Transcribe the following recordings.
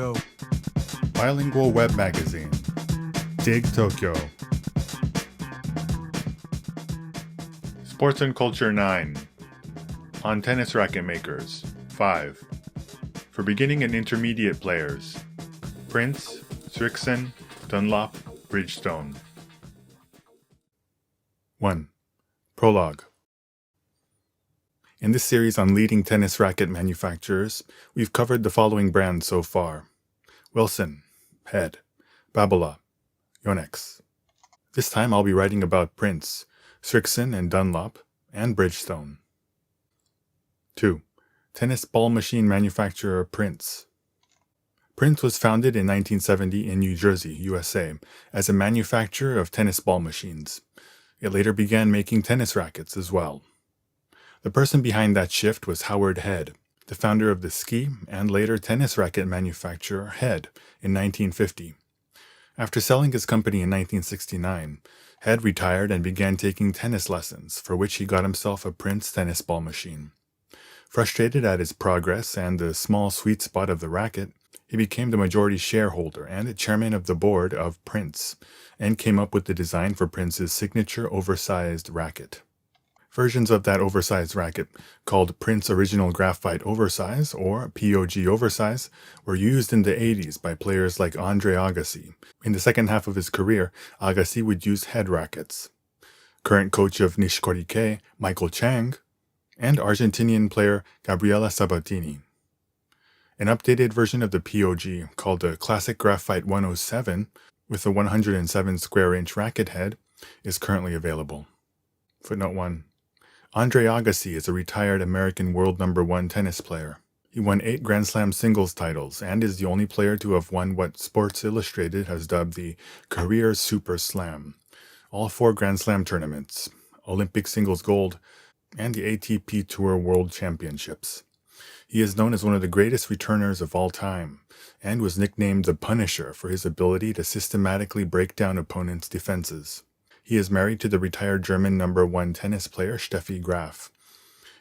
Tokyo. Bilingual Web Magazine. Dig Tokyo. Sports and Culture 9. On tennis racket makers. 5. For beginning and intermediate players. Prince, Srixon, Dunlop, Bridgestone. 1. Prologue. In this series on leading tennis racket manufacturers, we've covered the following brands so far: Wilson, Head, Babolat, Yonex. This time I'll be writing about Prince, Srixon and Dunlop, and Bridgestone. 2. Tennis ball machine manufacturer Prince. Prince was founded in 1970 in New Jersey, USA, as a manufacturer of tennis ball machines. It later began making tennis rackets as well. The person behind that shift was Howard Head, the founder of the ski and later tennis racket manufacturer Head in 1950. After selling his company in 1969, Head retired and began taking tennis lessons, for which he got himself a Prince tennis ball machine. Frustrated at his progress and the small sweet spot of the racket, he became the majority shareholder and chairman of the board of Prince, and came up with the design for Prince's signature oversized racket. Versions of that oversized racket, called Prince Original Graphite Oversize, or POG Oversize, were used in the 80s by players like Andre Agassi. In the second half of his career, Agassi would use Head rackets. Current coach of Nishikori K, Michael Chang, and Argentinian player Gabriela Sabatini. An updated version of the POG, called the Classic Graphite 107, with a 107 square inch racket head, is currently available. Footnote 1. Andre Agassi is a retired American world number 1 tennis player. He won 8 Grand Slam singles titles and is the only player to have won what Sports Illustrated has dubbed the Career Super Slam, all 4 Grand Slam tournaments, Olympic singles gold, and the ATP Tour World Championships. He is known as one of the greatest returners of all time, and was nicknamed the Punisher for his ability to systematically break down opponents' defenses. He is married to the retired German number 1 tennis player Steffi Graf.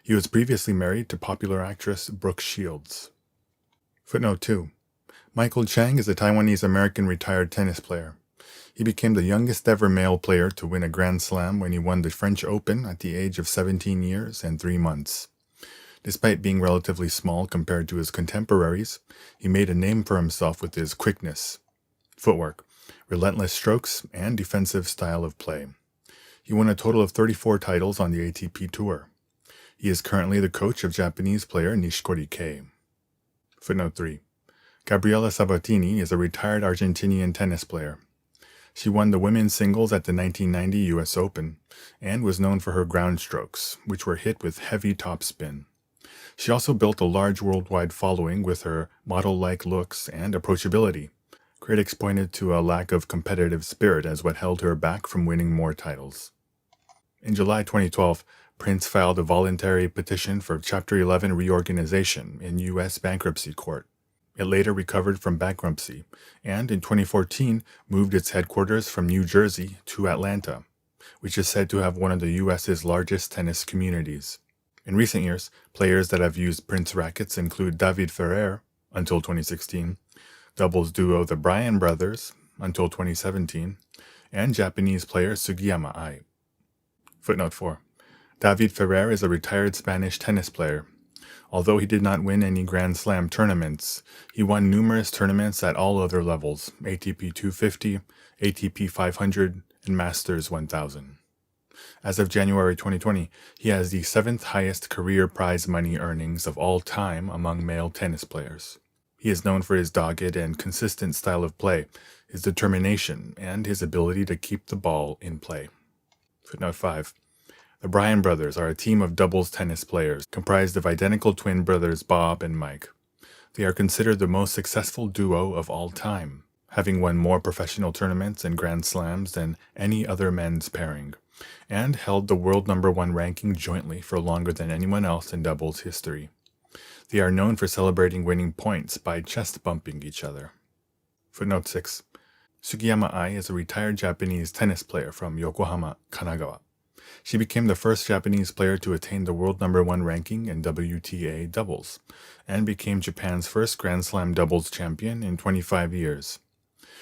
He was previously married to popular actress Brooke Shields. Footnote 2. Michael Chang is a Taiwanese-American retired tennis player. He became the youngest ever male player to win a Grand Slam when he won the French Open at the age of 17 years and 3 months. Despite being relatively small compared to his contemporaries, he made a name for himself with his quickness, footwork, relentless strokes, and defensive style of play. He won a total of 34 titles on the ATP Tour. He is currently the coach of Japanese player Nishikori K. Footnote 3. Gabriela Sabatini is a retired Argentinian tennis player. She won the women's singles at the 1990 US Open, and was known for her ground strokes, which were hit with heavy topspin. She also built a large worldwide following with her model-like looks and approachability. Critics pointed to a lack of competitive spirit as what held her back from winning more titles. In July 2012, Prince filed a voluntary petition for Chapter 11 reorganization in U.S. bankruptcy court. It later recovered from bankruptcy, and in 2014 moved its headquarters from New Jersey to Atlanta, which is said to have one of the U.S.'s largest tennis communities. In recent years, players that have used Prince rackets include David Ferrer, until 2016, doubles duo the Bryan brothers, until 2017, and Japanese player Sugiyama Ai. Footnote 4. David Ferrer is a retired Spanish tennis player. Although he did not win any Grand Slam tournaments, he won numerous tournaments at all other levels, ATP 250, ATP 500, and Masters 1000. As of January 2020, he has the 7th highest career prize money earnings of all time among male tennis players. He is known for his dogged and consistent style of play, his determination, and his ability to keep the ball in play. Footnote 5. The Bryan brothers are a team of doubles tennis players comprised of identical twin brothers Bob and Mike. They are considered the most successful duo of all time, having won more professional tournaments and Grand Slams than any other men's pairing, and held the world number 1 ranking jointly for longer than anyone else in doubles history. They are known for celebrating winning points by chest bumping each other. Footnote 6. Sugiyama Ai is a retired Japanese tennis player from Yokohama, Kanagawa. She became the first Japanese player to attain the world number 1 ranking in WTA doubles, and became Japan's first Grand Slam doubles champion in 25 years.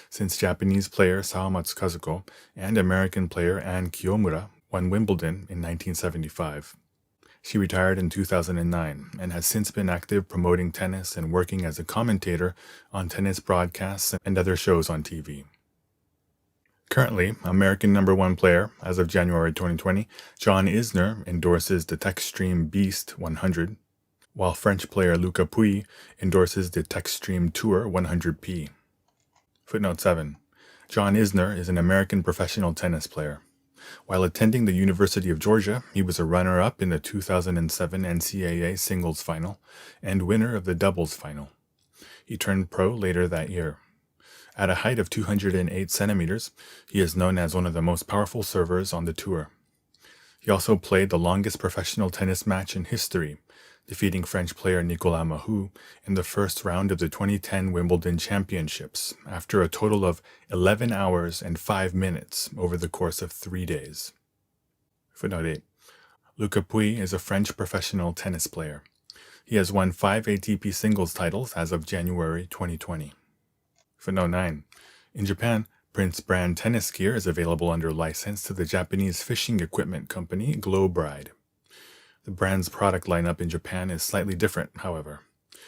Since Japanese player Saomatsu Kazuko and American player Ann Kiyomura won Wimbledon in 1975. She retired in 2009 and has since been active promoting tennis and working as a commentator on tennis broadcasts and other shows on TV. Currently, American number 1 player, as of January 2020, John Isner endorses the Techstream Beast 100, while French player Luca Pouille endorses the Techstream Tour 100P. Footnote 7. John Isner is an American professional tennis player. While attending the University of Georgia, he was a runner-up in the 2007 NCAA singles final and winner of the doubles final. He turned pro later that year. At a height of 208 centimeters, he is known as one of the most powerful servers on the tour. He also played the longest professional tennis match in history, defeating French player Nicolas Mahut in the first round of the 2010 Wimbledon Championships after a total of 11 hours and 5 minutes over the course of 3 days. Footnote 8. Luca Pouille is a French professional tennis player. He has won 5 ATP singles titles as of January 2020. Footnote 9. In Japan, Prince brand tennis gear is available under license to the Japanese fishing equipment company Glowbride. The brand's product lineup in Japan is slightly different, however.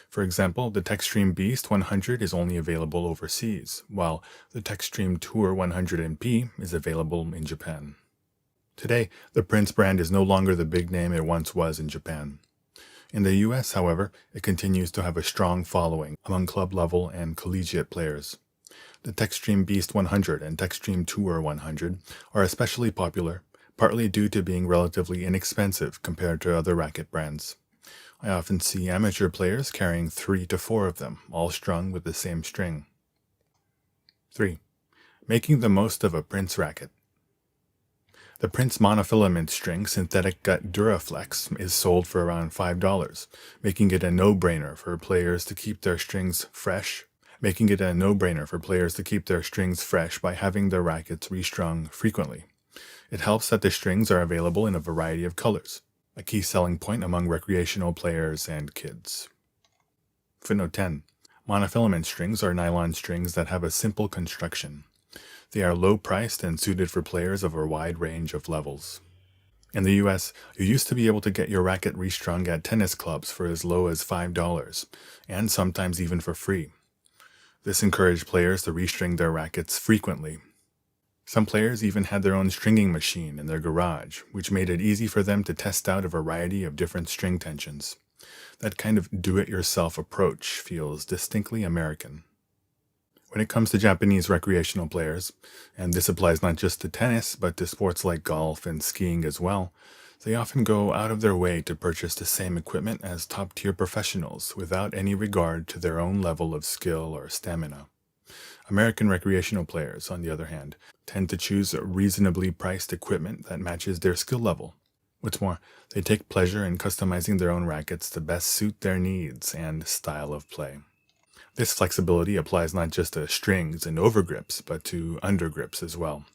For example, the Techstream Beast 100 is only available overseas, while the Techstream Tour 100MP is available in Japan. Today, the Prince brand is no longer the big name it once was in Japan. In the US, however, it continues to have a strong following among club-level and collegiate players. The Techstream Beast 100 and Techstream Tour 100 are especially popular, partly due to being relatively inexpensive compared to other racket brands. I often see amateur players carrying 3 to 4 of them, all strung with the same string. 3. Making the most of a Prince racket. The Prince monofilament string synthetic gut Duraflex is sold for around $5, making it a no-brainer for players to keep their strings fresh by having their rackets restrung frequently. It helps that the strings are available in a variety of colors, a key selling point among recreational players and kids. Footnote 10. Monofilament strings are nylon strings that have a simple construction. They are low-priced and suited for players of a wide range of levels. In the US, you used to be able to get your racket restrung at tennis clubs for as low as $5, and sometimes even for free. This encouraged players to restring their rackets frequently. Some players even had their own stringing machine in their garage, which made it easy for them to test out a variety of different string tensions. That kind of do-it-yourself approach feels distinctly American. When it comes to Japanese recreational players, and this applies not just to tennis, but to sports like golf and skiing as well, they often go out of their way to purchase the same equipment as top-tier professionals without any regard to their own level of skill or stamina. American recreational players, on the other hand, tend to choose reasonably priced equipment that matches their skill level. What's more, they take pleasure in customizing their own rackets to best suit their needs and style of play. This flexibility applies not just to strings and overgrips, but to undergrips as well.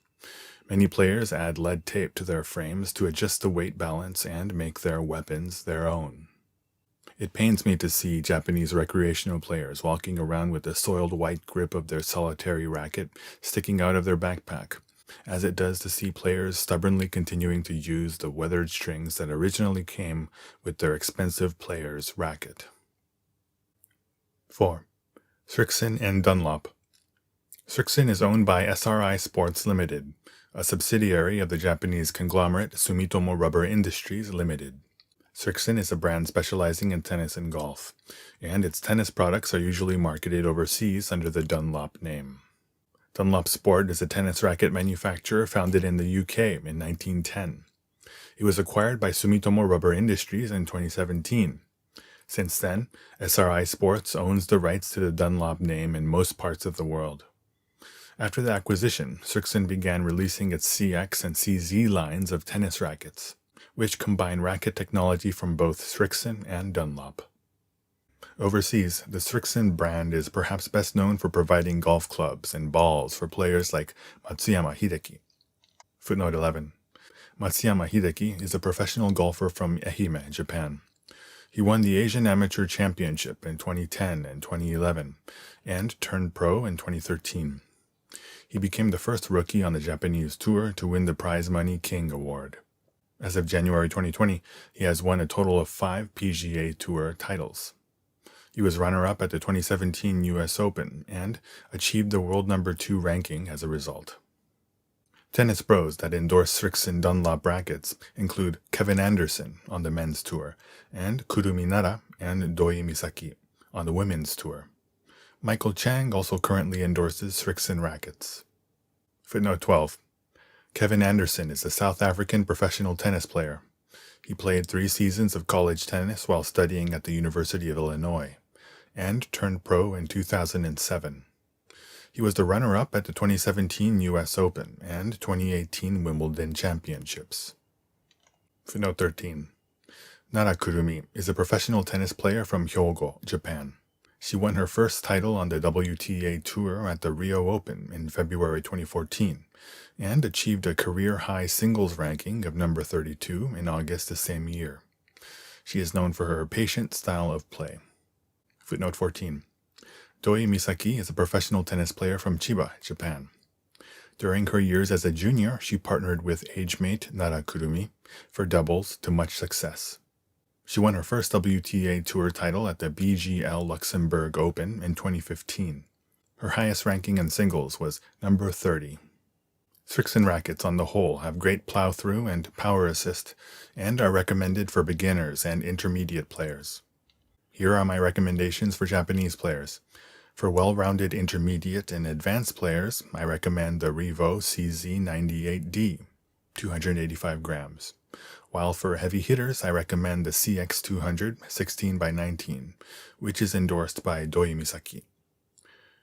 Many players add lead tape to their frames to adjust the weight balance and make their weapons their own. It pains me to see Japanese recreational players walking around with the soiled white grip of their solitary racket sticking out of their backpack, as it does to see players stubbornly continuing to use the weathered strings that originally came with their expensive player's racket. 4. Srixon and Dunlop. Srixon is owned by SRI Sports Limited, a subsidiary of the Japanese conglomerate Sumitomo Rubber Industries Limited. Srixon is a brand specializing in tennis and golf, and its tennis products are usually marketed overseas under the Dunlop name. Dunlop Sport is a tennis racket manufacturer founded in the UK in 1910. It was acquired by Sumitomo Rubber Industries in 2017. Since then, SRI Sports owns the rights to the Dunlop name in most parts of the world. After the acquisition, Srixon began releasing its CX and CZ lines of tennis rackets, which combine racket technology from both Srixon and Dunlop. Overseas, the Srixon brand is perhaps best known for providing golf clubs and balls for players like Matsuyama Hideki. Footnote 11. Matsuyama Hideki is a professional golfer from Ehime, Japan. He won the Asian Amateur Championship in 2010 and 2011, and turned pro in 2013. He became the first rookie on the Japanese tour to win the Prize Money King Award. As of January 2020, he has won a total of 5 PGA Tour titles. He was runner-up at the 2017 US Open and achieved the world number 2 ranking as a result. Tennis pros that endorse Srixon and Dunlop rackets include Kevin Anderson on the men's tour and Kurumi Nara and Doi Misaki on the women's tour. Michael Chang also currently endorses Srixon rackets. Footnote 12. Kevin Anderson is a South African professional tennis player. He played 3 seasons of college tennis while studying at the University of Illinois, and turned pro in 2007. He was the runner-up at the 2017 US Open and 2018 Wimbledon Championships. Footnote 13. Nara Kurumi is a professional tennis player from Hyogo, Japan. She won her first title on the WTA Tour at the Rio Open in February 2014 and achieved a career-high singles ranking of number 32 in August the same year. She is known for her patient style of play. Footnote 14. Doi Misaki is a professional tennis player from Chiba, Japan. During her years as a junior, she partnered with age-mate Nara Kurumi for doubles to much success. She won her first WTA Tour title at the BGL Luxembourg Open in 2015. Her highest ranking in singles was number 30. Srixon rackets on the whole have great plow-through and power assist and are recommended for beginners and intermediate players. Here are my recommendations for Japanese players. For well-rounded intermediate and advanced players, I recommend the Revo CZ98D, 285 grams. While for heavy hitters, I recommend the CX200 16x19, which is endorsed by Doi Misaki.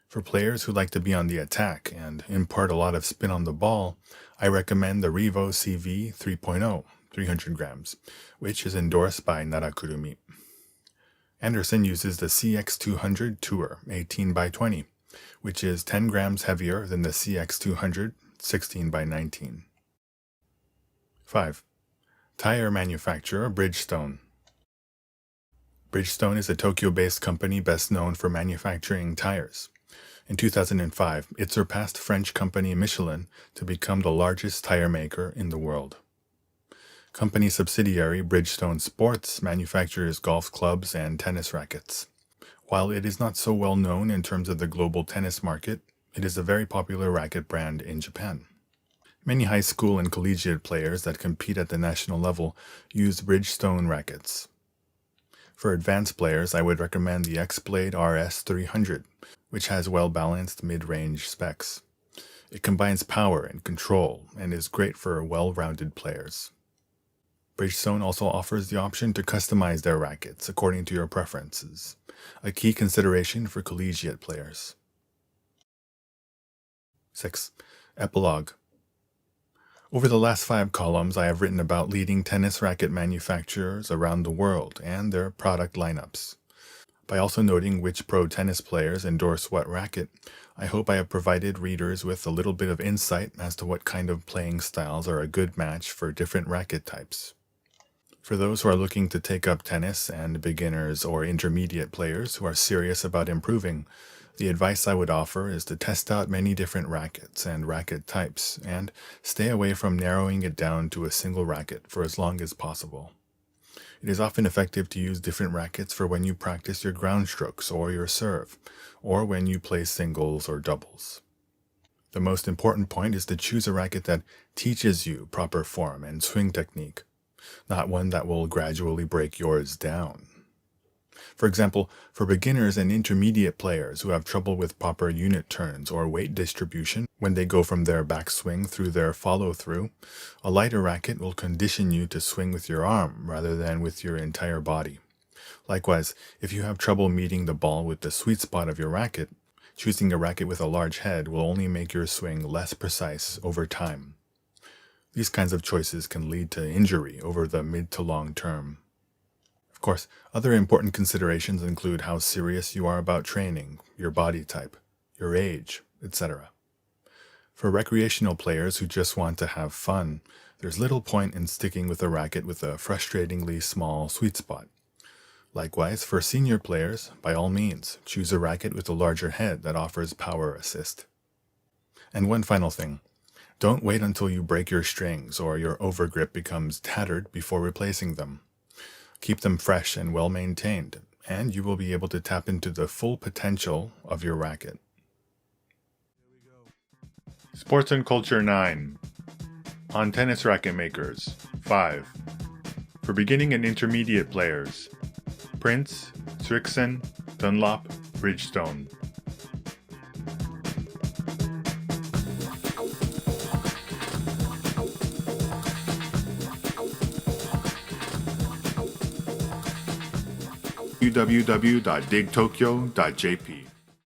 For players who like to be on the attack and impart a lot of spin on the ball, I recommend the Revo CV 3.0, 300 grams, which is endorsed by Nara Kurumi. Anderson uses the CX200 Tour 18x20, which is 10 grams heavier than the CX200 16x19. 5. Tire manufacturer Bridgestone. Bridgestone is a Tokyo-based company best known for manufacturing tires. In 2005, it surpassed French company Michelin to become the largest tire maker in the world. Company subsidiary Bridgestone Sports manufactures golf clubs and tennis rackets. While it is not so well known in terms of the global tennis market, it is a very popular racket brand in Japan. Many high school and collegiate players that compete at the national level use Bridgestone rackets. For advanced players, I would recommend the X-Blade RS300, which has well-balanced mid-range specs. It combines power and control and is great for well-rounded players. Bridgestone also offers the option to customize their rackets according to your preferences, a key consideration for collegiate players. 6. Epilogue. Over the last 5 columns, I have written about leading tennis racket manufacturers around the world and their product lineups. By also noting which pro tennis players endorse what racket, I hope I have provided readers with a little bit of insight as to what kind of playing styles are a good match for different racket types. For those who are looking to take up tennis and beginners or intermediate players who are serious about improving, the advice I would offer is to test out many different rackets and racket types and stay away from narrowing it down to a single racket for as long as possible. It is often effective to use different rackets for when you practice your ground strokes or your serve, or when you play singles or doubles. The most important point is to choose a racket that teaches you proper form and swing technique, not one that will gradually break yours down. For example, for beginners and intermediate players who have trouble with proper unit turns or weight distribution when they go from their backswing through their follow-through, a lighter racket will condition you to swing with your arm rather than with your entire body. Likewise, if you have trouble meeting the ball with the sweet spot of your racket, choosing a racket with a large head will only make your swing less precise over time. These kinds of choices can lead to injury over the mid to long term. Of course, other important considerations include how serious you are about training, your body type, your age, etc. For recreational players who just want to have fun, there's little point in sticking with a racket with a frustratingly small sweet spot. Likewise, for senior players, by all means, choose a racket with a larger head that offers power assist. And one final thing. Don't wait until you break your strings or your overgrip becomes tattered before replacing them. Keep them fresh and well maintained, and you will be able to tap into the full potential of your racket. Sports and Culture 9. On tennis racket makers. 5. For beginning and intermediate players. Prince, Srixon, Dunlop, Bridgestone. www.digtokyo.jp